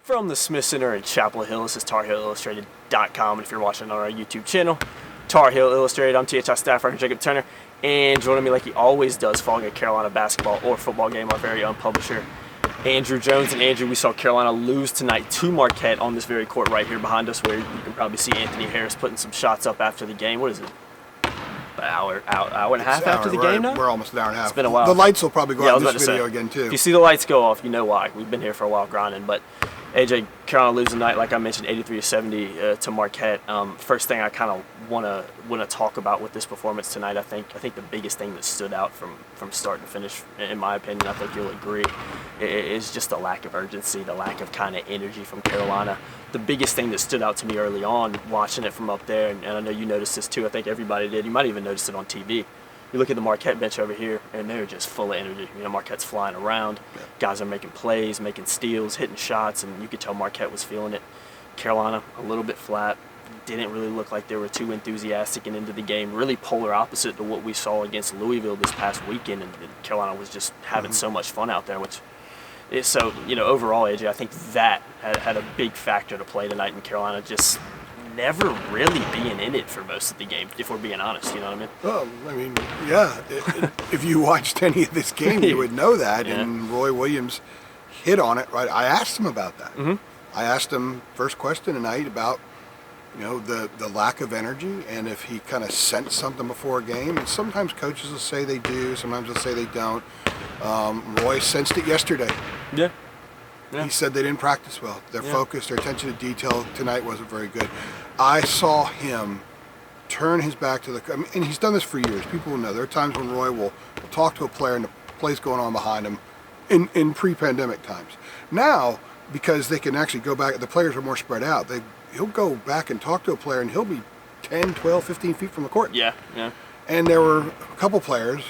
From the Smith Center in Chapel Hill, this is TarHillIllustrated.com. And if you're watching on our YouTube channel, Tar Heel Illustrated, I'm THI staff writer Jacob Turner. And joining me like he always does following a Carolina basketball or football game, our very own publisher, Andrew Jones. And Andrew, we saw Carolina lose tonight to Marquette on this very court right here behind us, where you can probably see Anthony Harris putting some shots up after the game. What is it? An hour and a half after the game now? We're almost an hour and a half. It's been a while. The lights will probably go out in this video again, too. If you see the lights go off, you know why. We've been here for a while grinding. But AJ, Carolina losing tonight, like I mentioned, 83-70 to Marquette. First thing I kind of want to talk about with this performance tonight, I think the biggest thing that stood out from start to finish, in my opinion, I think you'll agree, is just the lack of urgency, the lack of kind of energy from Carolina. The biggest thing that stood out to me early on, watching it from up there, and I know you noticed this too, I think everybody did, you might even notice it on TV. You look at the Marquette bench over here, and they're just full of energy. You know, Marquette's flying around. Yeah. Guys are making plays, making steals, hitting shots, and you could tell Marquette was feeling it. Carolina, a little bit flat. Didn't really look like they were too enthusiastic and into the game. Really polar opposite to what we saw against Louisville this past weekend, and Carolina was just having so much fun out there, which is so, you know, overall, AJ, I think that had a big factor to play tonight in Carolina, just never really being in it for most of the game, if we're being honest, you know what I mean? Well, I mean, yeah. If you watched any of this game, you would know that. Yeah. And Roy Williams hit on it, right? I asked him about that. Mm-hmm. I asked him first question tonight about, you know, the lack of energy and if he kind of sensed something before a game. And sometimes coaches will say they do, sometimes they'll say they don't. Roy sensed it yesterday. Yeah. Yeah. He said they didn't practice well. Their focus, their attention to detail tonight wasn't very good. I saw him turn his back to and he's done this for years. People will know. There are times when Roy will talk to a player and the play's going on behind him in pre-pandemic times. Now, because they can actually go back, the players are more spread out, he'll go back and talk to a player and he'll be 10, 12, 15 feet from the court. Yeah, yeah. And there were a couple players,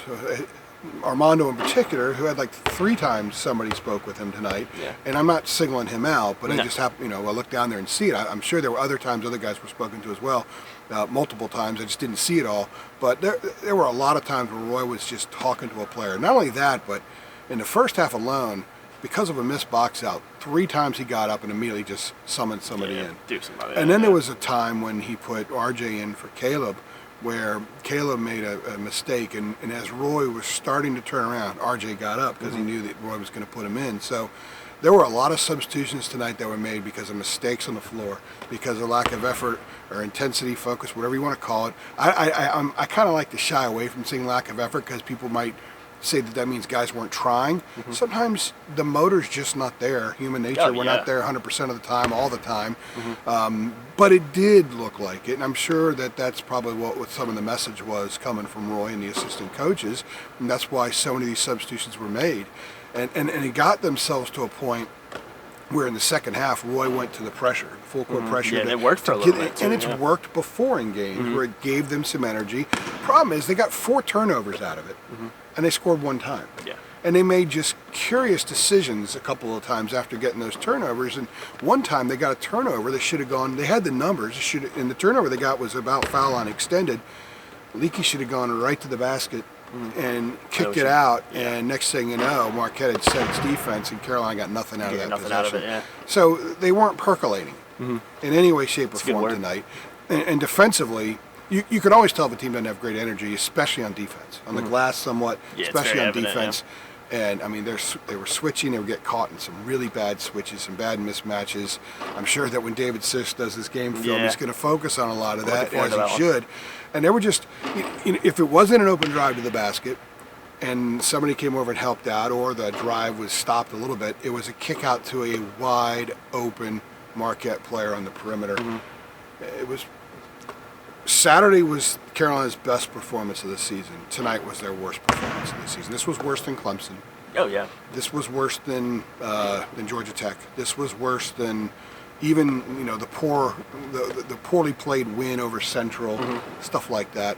Armando in particular, who had like 3 times somebody spoke with him tonight. Yeah. And I'm not singling him out, but I just happened, you know, I looked down there and see it. I'm sure there were other times other guys were spoken to as well, multiple times. I just didn't see it all. But there were a lot of times where Roy was just talking to a player. Not only that, but in the first half alone, because of a missed box out, 3 times he got up and immediately just summoned somebody in. And then there was a time when he put RJ in for Caleb, where Caleb made a mistake, and as Roy was starting to turn around, RJ got up because he knew that Roy was going to put him in. So there were a lot of substitutions tonight that were made because of mistakes on the floor, because of lack of effort or intensity, focus, whatever you want to call it. I kind of like to shy away from saying lack of effort because people might say that means guys weren't trying. Mm-hmm. Sometimes the motor's just not there. Human nature, we're not there 100% of the time, all the time. Mm-hmm. But it did look like it, and I'm sure that's probably what some of the message was coming from Roy and the assistant coaches, and that's why so many of these substitutions were made. And it got themselves to a point where in the second half, Roy went to the pressure, full court pressure. Yeah, it worked for a little bit too, and it's worked before in games where it gave them some energy. Problem is, they got 4 turnovers out of it, and they scored 1 time. Yeah. And they made just curious decisions a couple of times after getting those turnovers. And one time they got a turnover, they should have gone, they had the numbers, and the turnover they got was about foul line extended. Leakey should have gone right to the basket and kicked it out, and next thing you know, Marquette had set its defense, and Carolina got nothing out of that possession. So they weren't percolating in any way, shape, or form tonight. And defensively, you can always tell if a team doesn't have great energy, especially on defense. On the glass somewhat, especially on defense. And, I mean, they were switching. They would get caught in some really bad switches, some bad mismatches. I'm sure that when David Sisk does his game film, he's going to focus on a lot of that, as he should. And they were just, if it wasn't an open drive to the basket and somebody came over and helped out, or the drive was stopped a little bit, it was a kick out to a wide open Marquette player on the perimeter. It was... Saturday was Carolina's best performance of the season. Tonight was their worst performance of the season. This was worse than Clemson. Oh, yeah. This was worse than Georgia Tech. This was worse than even, you know, the poorly played win over Central, stuff like that.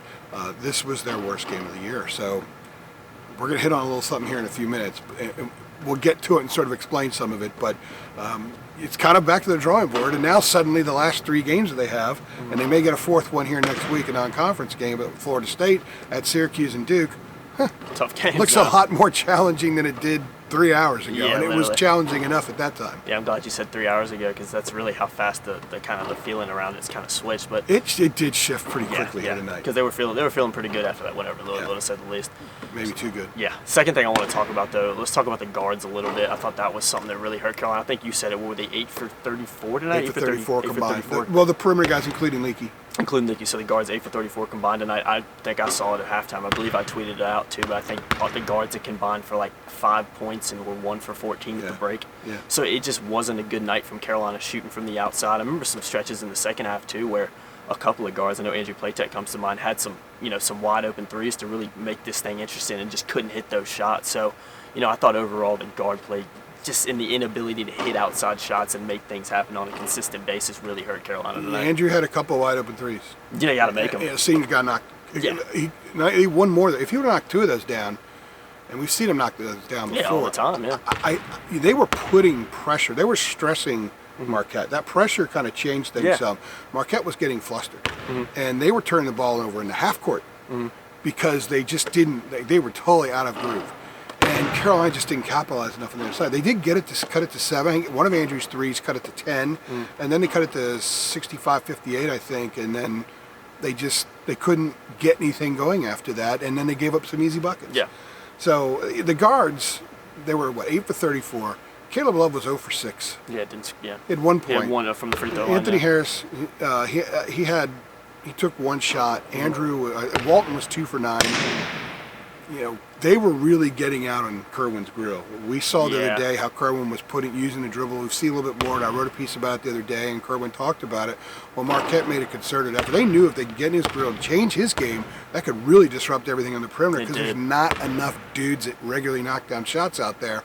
This was their worst game of the year. So we're going to hit on a little something here in a few minutes. We'll get to it and sort of explain some of it, but it's kind of back to the drawing board, and now suddenly the last 3 games that they have, and they may get a 4th one here next week, a non-conference game, but Florida State, at Syracuse and Duke, tough game. Looks a lot more challenging than it did 3 hours ago, Yeah, and it was literally. challenging enough at that time. Yeah, I'm glad you said 3 hours ago because that's really how fast the kind of the feeling around it's kind of switched. But It did shift pretty quickly yeah, tonight. because they were feeling pretty good after that. Whatever, Louisville said the least. Maybe too good. Yeah. Second thing I want to talk about though, let's talk about the guards a little bit. I thought that was something that really hurt Carolina. I think you said it. What were they 8 for 34 tonight? 8 for 34 8 combined. For 34. Well, the perimeter guys, including Leakey. Including Nicky, so the guards 8 for 34 combined tonight. I think I saw it at halftime. I believe I tweeted it out too, but I think the guards had combined for like 5 points and were 1 for 14 at the break. Yeah. So it just wasn't a good night from Carolina shooting from the outside. I remember some stretches in the second half too where a couple of guards, I know Andrew Platek comes to mind, had some wide open threes to really make this thing interesting and just couldn't hit those shots. So, I thought overall the guard play just in the inability to hit outside shots and make things happen on a consistent basis really hurt Carolina tonight. Andrew had a couple of wide open threes. You got to make them. Yeah, Senior got knocked. Yeah. He won more. If he would have knocked 2 of those down, and we've seen him knock those down before. Yeah, all the time, yeah. They were putting pressure. They were stressing Marquette. That pressure kind of changed things some. Marquette was getting flustered, and they were turning the ball over in the half court because they just didn't. They were totally out of groove. And Carolina just didn't capitalize enough on their side. They did get it to cut it to 7. One of Andrew's threes cut it to 10, and then they cut it to 65-58, I think. And then they couldn't get anything going after that. And then they gave up some easy buckets. Yeah. So the guards, they were 8 for 34. Caleb Love was 0 for 6. Yeah, it didn't. Yeah. He had 1 He had point. one from the free throw line. Anthony Harris, he took 1 shot. Andrew Walton was 2 for 9. They were really getting out on Kerwin's grill. We saw the other day how Kerwin was using the dribble. We've seen a little bit more, and I wrote a piece about it the other day, and Kerwin talked about it. Well, Marquette made a concerted effort. They knew if they could get in his grill and change his game, that could really disrupt everything on the perimeter because there's not enough dudes that regularly knock down shots out there.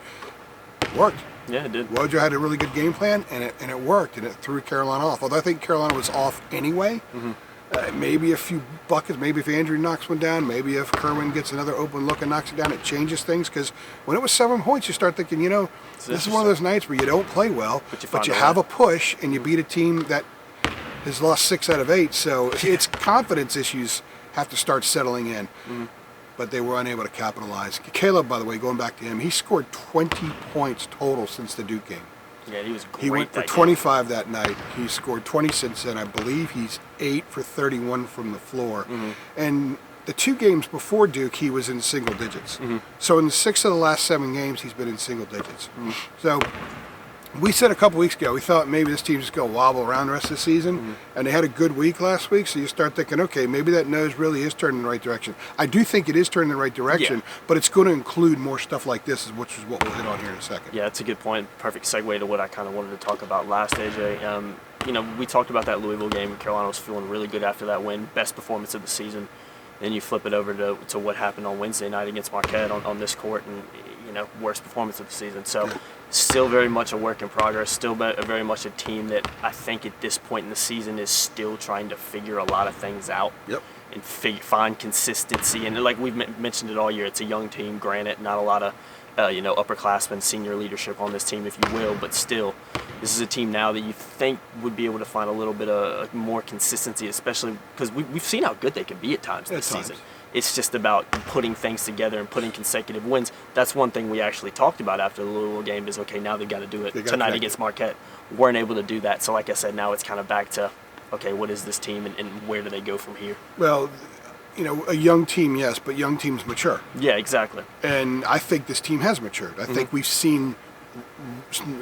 It worked. Yeah, it did. Wojo had a really good game plan, and it worked, and it threw Carolina off. Although I think Carolina was off anyway. Maybe a few buckets, maybe if Andrew knocks one down, maybe if Kerwin gets another open look and knocks it down, it changes things. Because when it was 7 points, you start thinking, this is one of those nights where you don't play well, but you have a push and you beat a team that has lost 6 out of 8. So its confidence issues have to start settling in. But they were unable to capitalize. Caleb, by the way, going back to him, he scored 20 points total since the Duke game. Yeah, he was great. He went for 25 that night. He scored 20 since then. I believe he's 8 for 31 from the floor. And the 2 games before Duke, he was in single digits. So in 6 of the last 7 games, he's been in single digits. So we said a couple weeks ago, we thought maybe this team's just going to wobble around the rest of the season. And they had a good week last week, so you start thinking, okay, maybe that nose really is turning in the right direction. I do think it is turning in the right direction, but it's going to include more stuff like this, which is what we'll hit on here in a second. Yeah, that's a good point. Perfect segue to what I kind of wanted to talk about last, AJ. We talked about that Louisville game. Carolina was feeling really good after that win. Best performance of the season. Then you flip it over to what happened on Wednesday night against Marquette on this court, and worst performance of the season. So still very much a work in progress. Still very much a team that I think at this point in the season is still trying to figure a lot of things out. And find consistency. And like we've mentioned it all year, it's a young team. Granted, not a lot of upperclassmen, senior leadership on this team, if you will, but still, this is a team now that you think would be able to find a little bit of more consistency, especially because we've seen how good they can be at times this season. It's just about putting things together and putting consecutive wins. That's one thing we actually talked about after the Louisville game is, okay, now they've got to do it tonight against Marquette. Weren't able to do that. So like I said, now it's kind of back to, okay, what is this team and where do they go from here? Well, a young team, yes, but young teams mature. Yeah, exactly. And I think this team has matured. I think we've seen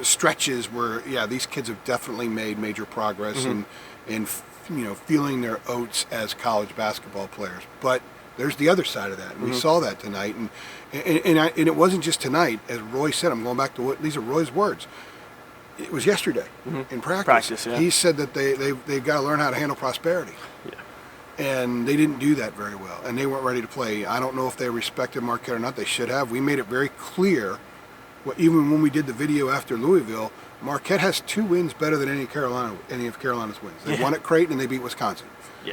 stretches where, these kids have definitely made major progress in feeling their oats as college basketball players. But there's the other side of that, and we saw that tonight. And it wasn't just tonight, as Roy said. I'm going back to these are Roy's words. It was yesterday in practice. He said that they've got to learn how to handle prosperity. And they didn't do that very well, and they weren't ready to play. I don't know if they respected Marquette or not. They should have. We made it very clear, even when we did the video after Louisville, Marquette has 2 wins better than any of Carolina's wins. They won at Creighton and they beat Wisconsin.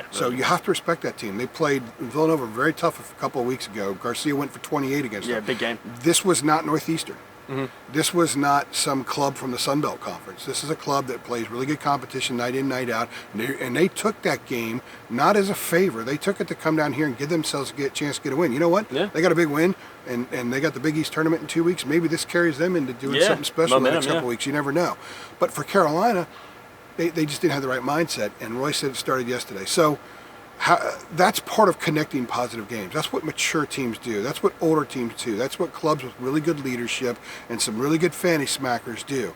So you have to respect that team. They played Villanova very tough a couple of weeks ago. Garcia went for 28 against them. Big game. This was not Northeastern. This was not some club from the Sun Belt Conference. This is a club that plays really good competition night in, night out, and they took that game not as a favor. They took it to come down here and give themselves a chance to get a win. You know what? Yeah. They got a big win, and they got the Big East tournament in 2 weeks. Maybe this carries them into doing something special in the next couple weeks. You never know. But for Carolina, they just didn't have the right mindset, and Roy said it started yesterday. So that's part of connecting positive games. That's what mature teams do. That's what older teams do. That's what clubs with really good leadership and some really good fanny smackers do.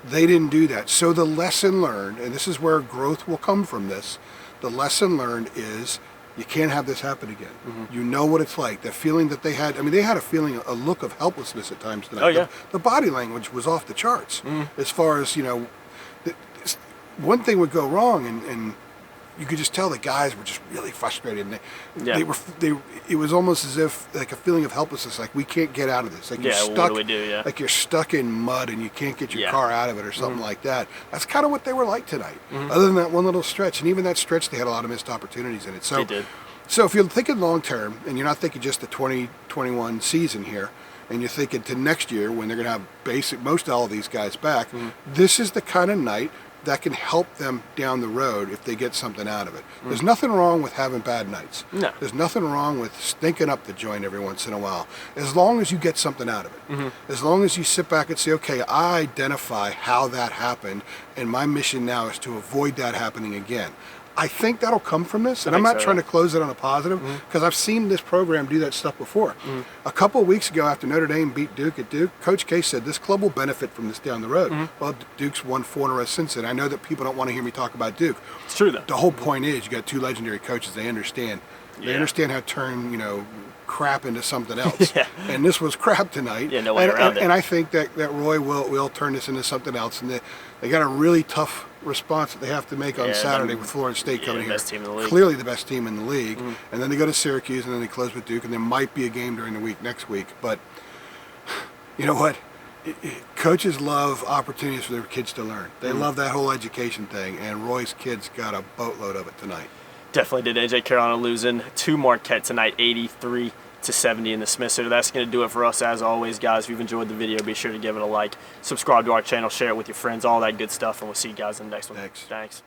They didn't do that. So the lesson learned, and this is where growth will come from this, the lesson learned is you can't have this happen again. You know what it's like. The feeling that they had, I mean, they had a look of helplessness at times tonight. Oh, yeah. The body language was off the charts as far as, one thing would go wrong and you could just tell the guys were just really frustrated. And it was almost as if like a feeling of helplessness, like we can't get out of this. Like you're stuck, what do we do? like you're stuck in mud and you can't get your car out of it or something like that. That's kind of what they were like tonight. Other than that one little stretch, and even that stretch, they had a lot of missed opportunities in it. So, they did. So if you're thinking long term and you're not thinking just the 2021 season here, and you're thinking to next year when they're going to have most all of these guys back, this is the kind of night that can help them down the road if they get something out of it. There's nothing wrong with having bad nights. No. There's nothing wrong with stinking up the joint every once in a while, as long as you get something out of it. As long as you sit back and say, okay, I identify how that happened, and my mission now is to avoid that happening again. I think that'll come from this, and I'm not trying to close it on a positive, because I've seen this program do that stuff before. A couple of weeks ago, after Notre Dame beat Duke at Duke, Coach K said this club will benefit from this down the road. Well, Duke's won 4 in a row since then. I know that people don't want to hear me talk about Duke. It's true, though. The whole point is you got 2 legendary coaches. They understand. They understand how to turn, crap into something else. And this was crap tonight. Yeah, no way around it. And I think that Roy will turn this into something else. And they got a really tough response that they have to make on Saturday with Florida State coming here. Best team in the league. Clearly the best team in the league. And then they go to Syracuse, and then they close with Duke, and there might be a game during the week next week. But you know what? Coaches love opportunities for their kids to learn. They love that whole education thing, and Roy's kids got a boatload of it tonight. Definitely did. AJ Carolina losing to Marquette tonight, 83-70 in the Smith Center. That's going to do it for us as always, guys. If you've enjoyed the video, be sure to give it a like, subscribe to our channel, share it with your friends, all that good stuff, and we'll see you guys in the next one. Thanks. Thanks.